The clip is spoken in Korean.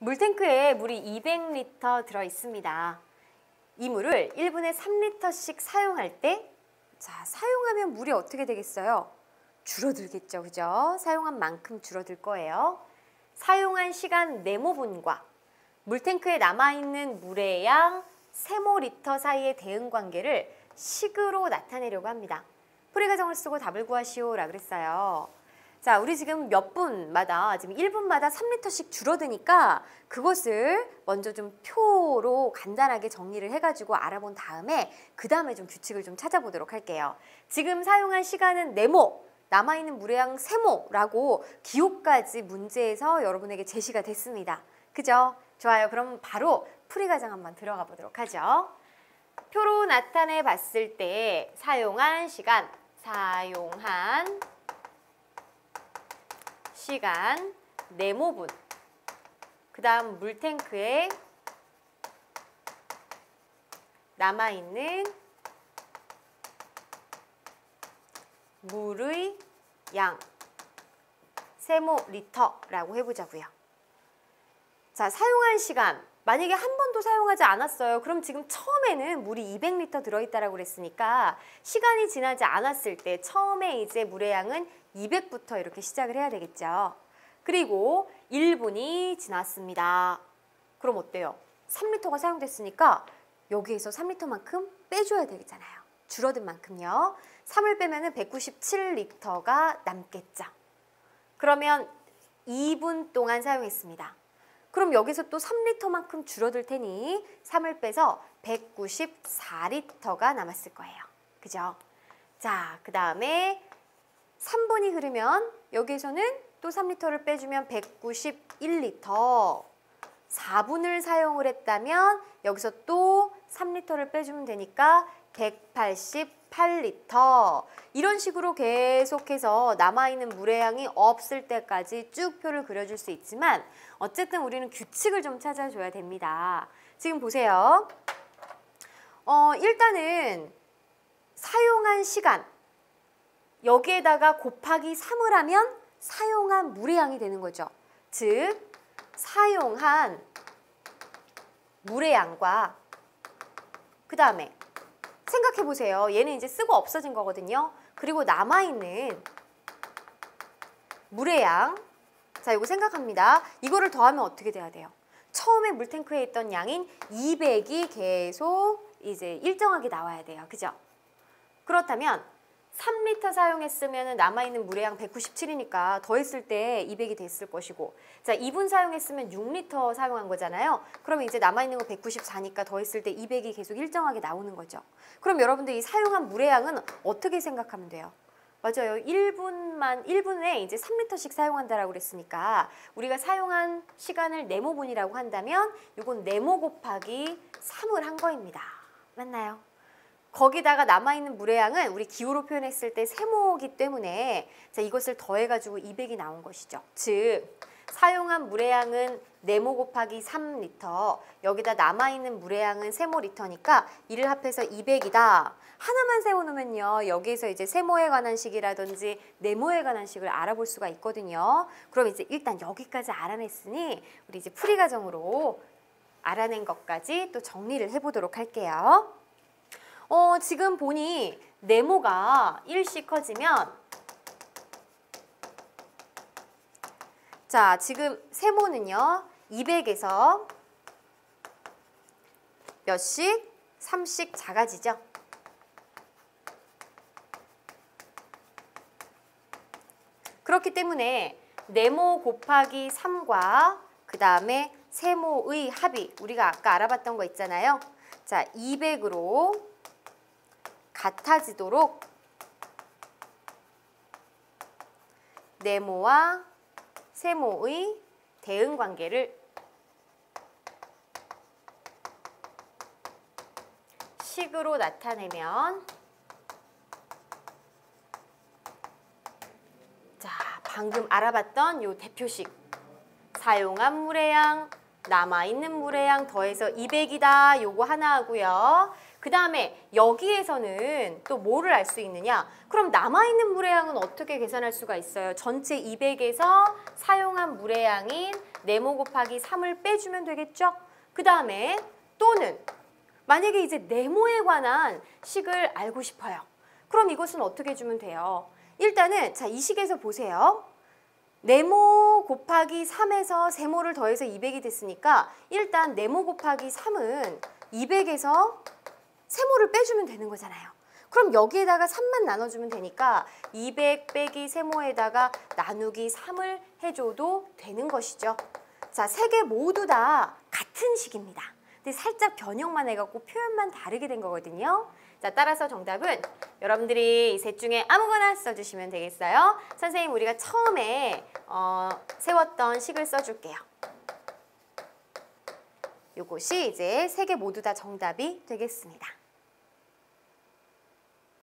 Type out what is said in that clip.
물탱크에 물이 200리터 들어 있습니다. 이 물을 1분에 3리터씩 사용할 때 사용하면 물이 어떻게 되겠어요? 줄어들겠죠, 그죠? 사용한 만큼 줄어들 거예요. 사용한 시간 네모분과 물탱크에 남아있는 물의 양 세모리터 사이의 대응 관계를 식으로 나타내려고 합니다. 풀이 과정을 쓰고 답을 구하시오라 그랬어요. 자, 우리 지금 몇 분마다, 지금 1분마다 3리터씩 줄어드니까 그것을 먼저 좀 표로 간단하게 정리를 해가지고 알아본 다음에 그 다음에 좀 규칙을 좀 찾아보도록 할게요. 지금 사용한 시간은 네모, 남아있는 물의 양 세모라고 기호까지 문제에서 여러분에게 제시가 됐습니다. 그죠? 좋아요. 그럼 바로 풀이 과정 한번 들어가 보도록 하죠. 표로 나타내 봤을 때 사용한 시간 네모분, 그 다음 물탱크에 남아있는 물의 양 세모리터라고 해보자고요. 자, 사용한 시간 만약에 한 번도 사용하지 않았어요. 그럼 지금 처음에는 물이 200리터 들어있다라고 그랬으니까 시간이 지나지 않았을 때 처음에 이제 물의 양은 200부터 이렇게 시작을 해야 되겠죠. 그리고 1분이 지났습니다. 그럼 어때요? 3리터가 사용됐으니까 여기에서 3리터만큼 빼줘야 되겠잖아요. 줄어든 만큼요. 3을 빼면 197리터가 남겠죠. 그러면 2분 동안 사용했습니다. 그럼 여기서 또 3리터만큼 줄어들 테니 3을 빼서 194리터가 남았을 거예요. 그죠? 자, 그 다음에 3분이 흐르면 여기에서는 또 3리터를 빼주면 191리터. 4분을 사용을 했다면 여기서 또 3리터를 빼주면 되니까 188리터. 이런 식으로 계속해서 남아있는 물의 양이 없을 때까지 쭉 표를 그려줄 수 있지만 어쨌든 우리는 규칙을 좀 찾아줘야 됩니다. 지금 보세요. 일단은 사용한 시간 여기에다가 곱하기 3을 하면 사용한 물의 양이 되는 거죠. 즉 사용한 물의 양과 그 다음에 생각해 보세요. 얘는 이제 쓰고 없어진 거거든요. 그리고 남아있는 물의 양. 자, 이거 생각합니다. 이거를 더하면 어떻게 돼야 돼요? 처음에 물탱크에 있던 양인 200이 계속 이제 일정하게 나와야 돼요. 그죠? 그렇다면 3리터 사용했으면 남아있는 물의 양 197이니까 더했을 때 200이 됐을 것이고, 자, 2분 사용했으면 6리터 사용한 거잖아요. 그러면 이제 남아있는 거 194니까 더했을 때 200이 계속 일정하게 나오는 거죠. 그럼 여러분들 이 사용한 물의 양은 어떻게 생각하면 돼요? 맞아요. 1분에 이제 3리터씩 사용한다라고 그랬으니까 우리가 사용한 시간을 네모분이라고 한다면 이건 네모 곱하기 3을 한 거입니다. 맞나요? 거기다가 남아있는 물의 양은 우리 기호로 표현했을 때 세모이기 때문에 자, 이것을 더해가지고 200이 나온 것이죠. 즉 사용한 물의 양은 네모 곱하기 3리터, 여기다 남아있는 물의 양은 세모리터니까 이를 합해서 200이다. 하나만 세워놓으면요. 여기에서 이제 세모에 관한 식이라든지 네모에 관한 식을 알아볼 수가 있거든요. 그럼 이제 일단 여기까지 알아냈으니 우리 이제 풀이 과정으로 알아낸 것까지 또 정리를 해보도록 할게요. 지금 보니 네모가 1씩 커지면 자, 지금 세모는요. 200에서 몇씩? 3씩 작아지죠. 그렇기 때문에 네모 곱하기 3과 그 다음에 세모의 합이 우리가 아까 알아봤던 거 있잖아요. 자, 200으로 같아지도록 네모와 세모의 대응 관계를 식으로 나타내면 자, 방금 알아봤던 요 대표식 사용한 물의 양, 남아있는 물의 양 더해서 200이다. 요거 하나 하고요. 그 다음에 여기에서는 또 뭐를 알 수 있느냐? 그럼 남아있는 물의 양은 어떻게 계산할 수가 있어요? 전체 200에서 사용한 물의 양인 네모 곱하기 3을 빼주면 되겠죠? 그 다음에 또는 만약에 이제 네모에 관한 식을 알고 싶어요. 그럼 이것은 어떻게 해주면 돼요? 일단은 자, 이 식에서 보세요. 네모 곱하기 3에서 세모를 더해서 200이 됐으니까 일단 네모 곱하기 3은 200에서 세모를 빼주면 되는 거잖아요. 그럼 여기에다가 3만 나눠주면 되니까 200 빼기 세모에다가 나누기 3을 해줘도 되는 것이죠. 자, 세 개 모두 다 같은 식입니다. 근데 살짝 변형만 해갖고 표현만 다르게 된 거거든요. 자, 따라서 정답은 여러분들이 이 셋 중에 아무거나 써주시면 되겠어요. 선생님, 우리가 처음에 세웠던 식을 써줄게요. 요것이 이제 세 개 모두 다 정답이 되겠습니다.